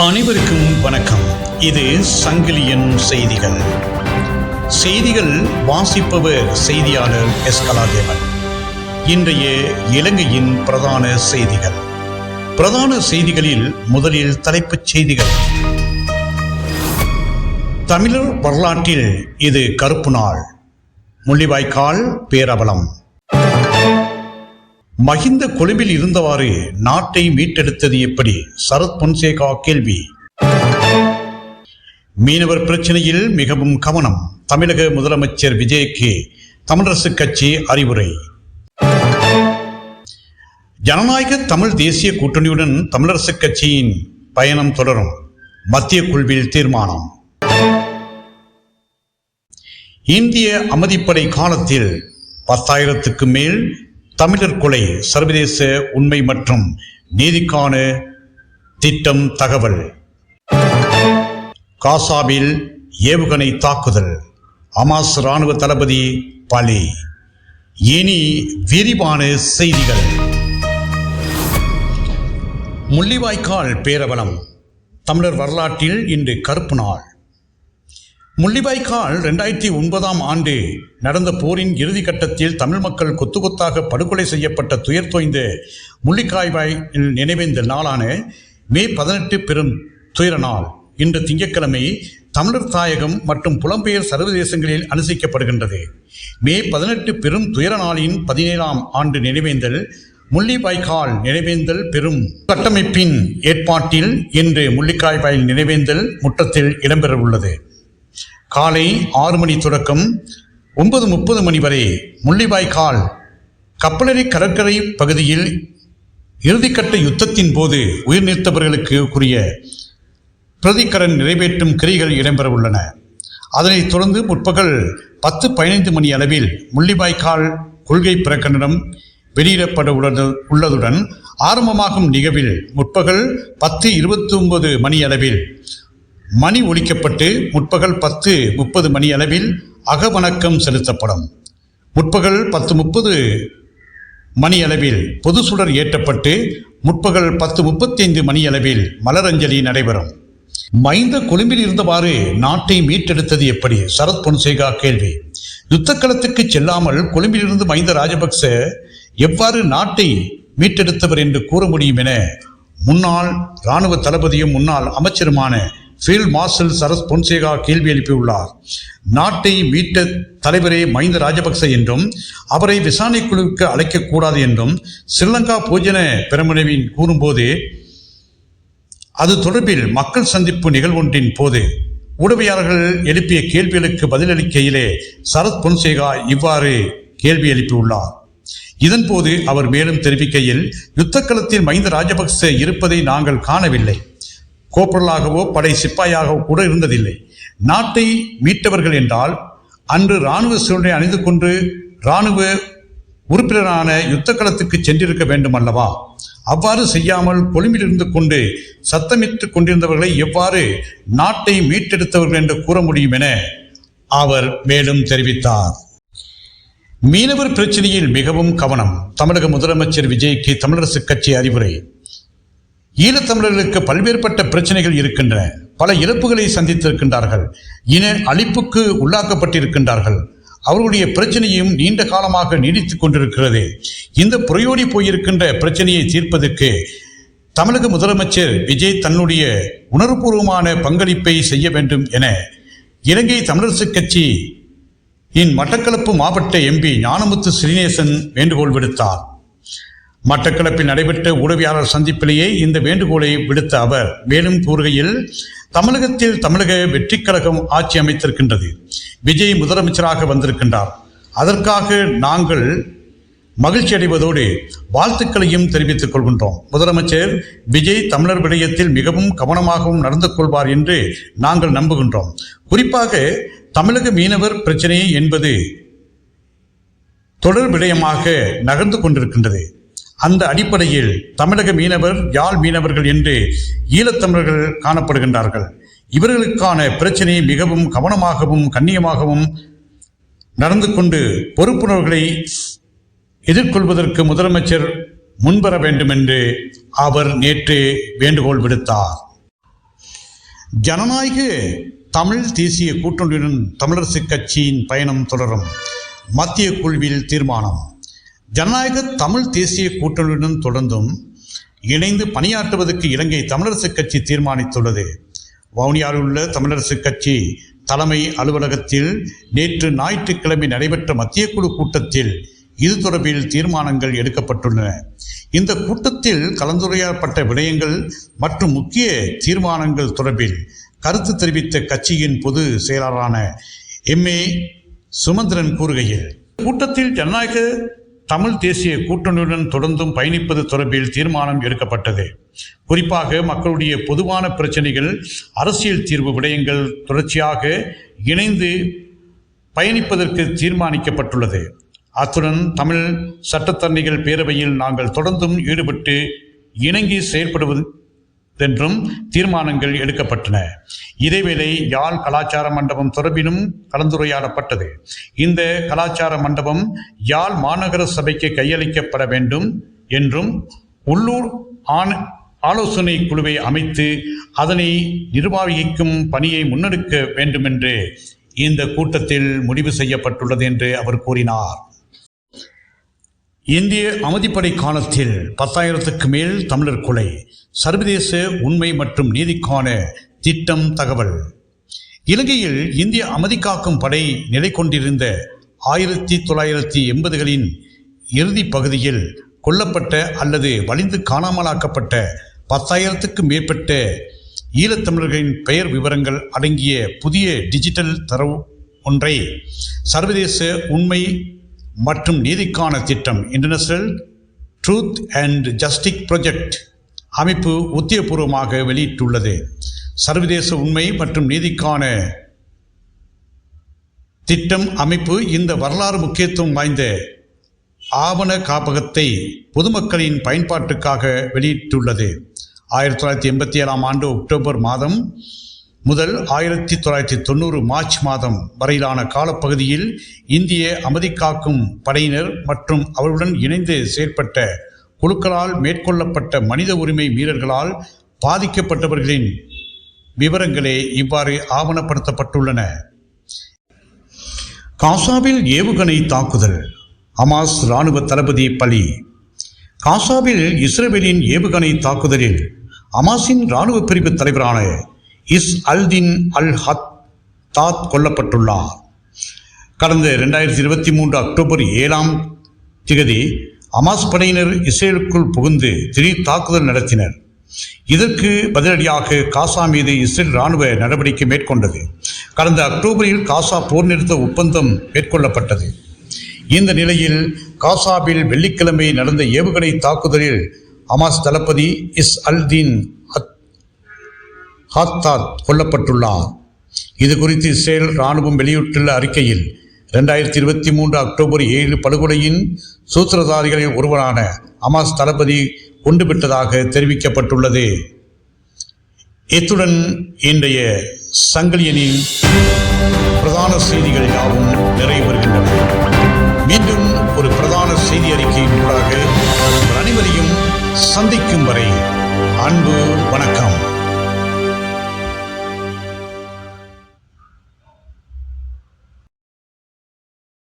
அனைவருக்கும் வணக்கம். இது சங்கிலியன் செய்திகள். செய்திகள் வாசிப்பவர் செய்தியாளர் எஸ். கலாதேவன். இன்றைய இலங்கையின் பிரதான செய்திகள். பிரதான செய்திகளில் முதலில் தலைப்புச் செய்திகள். தமிழர் வரலாற்றில் இது கருப்பு நாள். முள்ளிவாய்க்கால் பேரவலம். மஹிந்த கொழும்பில் இருந்தவாறு நாட்டை மீட்டெடுத்தது எப்படி? சரத் பொன்சேகா கேள்வி. மீனவர் பிரச்சனையில் மிகவும் கவனம். தமிழக முதலமைச்சர் விஜய்க்கு தமிழரசு கட்சி அறிவுரை. ஜனநாயக தமிழ் தேசிய கூட்டணியுடன் தமிழரசு கட்சியின் பயணம் தொடரும். மத்திய குழுவில் தீர்மானம். இந்திய அமைதிப்படை காலத்தில் 10,000க்கு மேல் தமிழர் கொலை. சர்வதேச உண்மை மற்றும் நீதிக்கான திட்டம் தகவல். காசாவில் ஏவுகணை தாக்குதல். ஹமாஸ் இராணுவ தளபதி பலி. இனி விரிவான செய்திகள். முள்ளிவாய்க்கால் பேரவலம். தமிழர் வரலாற்றில் இன்று கருப்பு நாள். முள்ளிவாய்க்கால் 2009ஆம் ஆண்டு நடந்த போரின் இறுதி கட்டத்தில் தமிழ் மக்கள் கொத்து கொத்தாக படுகொலை செய்யப்பட்ட துயர் தோய்ந்த முள்ளிக்காய்வாயில் நினைவேந்த நாளான மே 18 பெரும் துயர நாள். இன்று திங்கட்கிழமை தமிழர் தாயகம் மற்றும் புலம்பெயர் சர்வதேசங்களில் அனுசரிக்கப்படுகின்றது. மே 18 பெரும் துயர நாளின் 17ஆம் ஆண்டு நினைவேந்தல் முள்ளிவாய்க்கால் நினைவேந்தல் பெரும் கட்டமைப்பின் ஏற்பாட்டில் இன்று முள்ளிக்காய்வாயில் நினைவேந்தல் முற்றத்தில் இடம்பெற உள்ளது. காலை 6 மணி தொடக்கம் 9:30 மணி வரை முள்ளிவாய்க்கால் கப்பலரி கடற்கரை பகுதியில் இறுதிக்கட்ட யுத்தத்தின் போது உயிர் நீத்தவர்களுக்கு உரிய பிரதிக்கடன் நிறைவேற்றும் கிரிகள் இடம்பெற உள்ளன. அதனைத் தொடர்ந்து முற்பகல் 10:15 மணி அளவில் முள்ளிவாய்க்கால் கொள்கை பிரகடனம் வெளியிடப்பட உள்ளதுடன் ஆரம்பமாகும் நிகழ்வில் முற்பகல் 10:29 மணி அளவில் மணி ஒலிக்கப்பட்டு முற்பகல் 10:30 மணி அளவில் அகவணக்கம் செலுத்தப்படும். முற்பகல் 10:30 மணி அளவில் பொது சுடர் ஏற்றப்பட்டு முற்பகல் 10:35 மணி அளவில் மலரஞ்சலி நடைபெறும். மஹிந்த கொழும்பில் இருந்தவாறு நாட்டை மீட்டெடுத்தது எப்படி? சரத் பொன்சேகா கேள்வி. யுத்தக்களத்துக்கு செல்லாமல் கொழும்பிலிருந்து மஹிந்த ராஜபக்ச எவ்வாறு நாட்டை மீட்டெடுத்தவர் என்று கூற முடியும் என முன்னாள் இராணுவ தளபதியும் முன்னாள் அமைச்சருமான ஃபீல்ட் மார்ஷல் சரத் பொன்சேகா கேள்வி எழுப்பியுள்ளார். நாட்டை மீட்ட தலைவரே மஹிந்த ராஜபக்ச என்றும் அவரை விசாரணை குழுவுக்கு அழைக்கக்கூடாது என்றும் ஸ்ரீலங்கா போஜன பெரமுனவின் கூறும்போது அது தொடர்பில் மக்கள் சந்திப்பு நிகழ்வொன்றின் போது ஊடகவியலாளர்கள் எழுப்பிய கேள்விகளுக்கு பதிலளிக்கையிலே சரத் பொன்சேகா இவ்வாறு கேள்வி எழுப்பியுள்ளார். இதன்போது அவர் மேலும் தெரிவிக்கையில், யுத்தக்களத்தில் மஹிந்த ராஜபக்ச இருப்பதை நாங்கள் காணவில்லை. கோப்பரலாகவோ படை சிப்பாயாகவோ கூட இருந்ததில்லை. நாட்டை மீட்டவர்கள் என்றால் அன்று இராணுவ சூழலை அணிந்து கொண்டு இராணுவ உறுப்பினரான யுத்தக்களத்துக்கு சென்றிருக்க வேண்டும் அல்லவா? அவ்வாறு செய்யாமல் கொழும்பில் இருந்து கொண்டு சத்தமிட்டு கொண்டிருந்தவர்களை எவ்வாறு நாட்டை மீட்டெடுத்தவர்கள் என்று கூற முடியும் என அவர் மேலும் தெரிவித்தார். மீனவர் பிரச்சனையில் மிகவும் கவனம். தமிழக முதலமைச்சர் விஜய்க்கு தமிழரசு கட்சி அறிவுரை. ஈழத்தமிழர்களுக்கு பல்வேறுபட்ட பிரச்சனைகள் இருக்கின்றன. பல இழப்புகளை சந்தித்திருக்கின்றார்கள். இன அழிப்புக்கு உள்ளாக்கப்பட்டிருக்கின்றார்கள். அவர்களுடைய பிரச்சனையும் நீண்ட காலமாக நீடித்துக் கொண்டிருக்கிறது. இந்த புரையோடி போயிருக்கின்ற பிரச்சனையை தீர்ப்பதற்கு தமிழக முதலமைச்சர் விஜய் தன்னுடைய உணர்வுபூர்வமான பங்களிப்பை செய்ய வேண்டும் என இலங்கை தமிழரசு கட்சியின் மட்டக்களப்பு மாவட்ட எம்பி ஞானமுத்து ஸ்ரீநேசன் வேண்டுகோள் விடுத்தார். மட்டக்களப்பில் நடைபெற்ற ஊடகவியலாளர் சந்திப்பிலேயே இந்த வேண்டுகோளை விடுத்த அவர் மேலும் கூறுகையில், தமிழகத்தில் தமிழக வெற்றிக் கழகம் ஆட்சி அமைத்திருக்கின்றது. விஜய் முதலமைச்சராக வந்திருக்கின்றார். அதற்காக நாங்கள் மகிழ்ச்சி அடைவதோடு வாழ்த்துக்களையும் தெரிவித்துக் கொள்கின்றோம். முதலமைச்சர் விஜய் தமிழர் விடயத்தில் மிகவும் கவனமாகவும் நடந்து கொள்வார் என்று நாங்கள் நம்புகின்றோம். குறிப்பாக தமிழக மீனவர் பிரச்சனை என்பது தொடர் விடயமாக நகர்ந்து கொண்டிருக்கின்றது. அந்த அடிப்படையில் தமிழக மீனவர், யாழ் மீனவர்கள் என்று ஈழத்தமிழர்கள் காணப்படுகின்றார்கள். இவர்களுக்கான பிரச்சனை மிகவும் கவனமாகவும் கண்ணியமாகவும் நடந்து கொண்டு பொறுப்புணர்வுகளை எதிர்கொள்வதற்கு முதலமைச்சர் முன்வர வேண்டும் என்று அவர் நேற்று வேண்டுகோள் விடுத்தார். ஜனநாயக தமிழ் தேசிய கூட்டணியுடன் தமிழரசு கட்சியின் பயணம் தொடரும். மத்திய குழுவில் தீர்மானம். ஜனநாயக தமிழ் தேசிய கூட்டணியுடன் தொடர்ந்தும் இணைந்து பணியாற்றுவதற்கு இலங்கை தமிழரசு கட்சி தீர்மானித்துள்ளது. வவுனியாவில் உள்ள தமிழரசு கட்சி தலைமை அலுவலகத்தில் நேற்று ஞாயிற்றுக்கிழமை நடைபெற்ற மத்திய குழு கூட்டத்தில் இது தொடர்பில் தீர்மானங்கள் எடுக்கப்பட்டுள்ளன. இந்த கூட்டத்தில் கலந்துரையாடப்பட்ட விடயங்கள் மற்றும் முக்கிய தீர்மானங்கள் தொடர்பில் கருத்து தெரிவித்த கட்சியின் பொது செயலாளரான எம்.ஏ. சுமந்திரன் கூறுகையில், கூட்டத்தில் ஜனநாயக தமிழ் தேசிய கூட்டணியுடன் தொடர்ந்தும் பயணிப்பது தொடர்பில் தீர்மானம் எடுக்கப்பட்டது. குறிப்பாக மக்களுடைய பொதுவான பிரச்சனைகள், அரசியல் தீர்வு விடயங்கள் தொடர்ச்சியாக இணைந்து பயணிப்பதற்கு தீர்மானிக்கப்பட்டுள்ளது. அத்துடன் தமிழ் சட்டத்தரணிகள் பேரவையில் நாங்கள் தொடர்ந்தும் ஈடுபட்டு இணங்கி செயல்படுவதென்றும் தீர்மானங்கள் எடுக்கப்பட்டன. இதேவேளை யாழ் கலாச்சார மண்டபம் தொடர்பிலும் கலந்துரையாடப்பட்டது. இந்த கலாச்சார மண்டபம் யாழ் மாநகர சபைக்கு கையளிக்கப்பட வேண்டும் என்றும் உள்ளூர் ஆலோசனை குழுவை அமைத்து அதனை நிர்வகிக்கும் பணியை முன்னெடுக்க வேண்டுமென்று இந்த கூட்டத்தில் முடிவு செய்யப்பட்டுள்ளது என்று அவர் கூறினார். இந்திய அமைதிப்படை காலத்தில் 10,000க்கு மேல் தமிழர் கொலை. சர்வதேச உண்மை மற்றும் நீதிக்கான திட்டம் தகவல். இலங்கையில் இந்திய அமைதி காக்கும் படை நிலை கொண்டிருந்த 1980களின் இறுதி பகுதியில் கொல்லப்பட்ட அல்லது வலிந்து காணாமலாக்கப்பட்ட 10,000க்கு மேற்பட்ட ஈழத்தமிழர்களின் பெயர் விவரங்கள் அடங்கிய புதிய டிஜிட்டல் தரவு ஒன்றை சர்வதேச உண்மை மற்றும் நீதிக்கான திட்டம் international truth and justice project அமைப்பு உத்தியோகபூர்வமாக வெளியிட்டுள்ளது. சர்வதேச உண்மை மற்றும் நீதிக்கான திட்டம் அமைப்பு இந்த வரலாறு முக்கியத்துவம் வாய்ந்த ஆவண காப்பகத்தை பொதுமக்களின் பயன்பாட்டுக்காக வெளியிட்டுள்ளது. 1987ஆம் ஆண்டு அக்டோபர் மாதம் முதல் 1990 மார்ச் மாதம் வரையிலான காலப்பகுதியில் இந்திய அமைதி காக்கும் படையினர் மற்றும் அவர்களுடன் இணைந்து செயல்பட்ட குழுக்களால் மேற்கொள்ளப்பட்ட மனித உரிமை மீறல்களால் பாதிக்கப்பட்டவர்களின் விவரங்களே இவ்வாறு ஆவணப்படுத்தப்பட்டுள்ளன. காசாவில் ஏவுகணை தாக்குதல். ஹமாஸ் இராணுவ தளபதி பலி. காசாவில் இஸ்ரேலின் ஏவுகணை தாக்குதலில் ஹமாஸின் இராணுவ பிரிவு தலைவரான இஸ் அல்தின் அல் ஹத்தாத் கொல்லப்பட்டுள்ளார். கடந்த 2023 அக்டோபர் 7ஆம் தேதி ஹமாஸ் படையினர் இஸ்ரேலுக்குள் புகுந்து திடீர் தாக்குதல் நடத்தினர். இதற்கு பதிலடியாக காசா மீது இஸ்ரேல் இராணுவ நடவடிக்கை மேற்கொண்டது. கடந்த அக்டோபரில் காசா போர் நிறுத்த ஒப்பந்தம் மேற்கொள்ளப்பட்டது. இந்த நிலையில் காசாவில் வெள்ளிக்கிழமை நடந்த ஏவுகணை தாக்குதலில் ஹமாஸ் தளபதி இஸ் அல்தின் ஹத்தாத் கொல்லப்பட்டுள்ளார். இது குறித்து இஸ்ரேல் இராணுவம் வெளியிட்டுள்ள அறிக்கையில் 2023 அக்டோபர் 7 படுகொலையின் சூத்திரதாரிகளில் ஒருவரான ஹமாஸ் தளபதி கொண்டுவிட்டதாக தெரிவிக்கப்பட்டுள்ளது. இத்துடன் இன்றைய சங்கிலியனின் பிரதான செய்திகள் யாவும் நிறைவேறுகின்றன. மீண்டும் ஒரு பிரதான செய்தி அறிக்கையின் ஊடாக அனைவரையும் சந்திக்கும் வரை அன்பு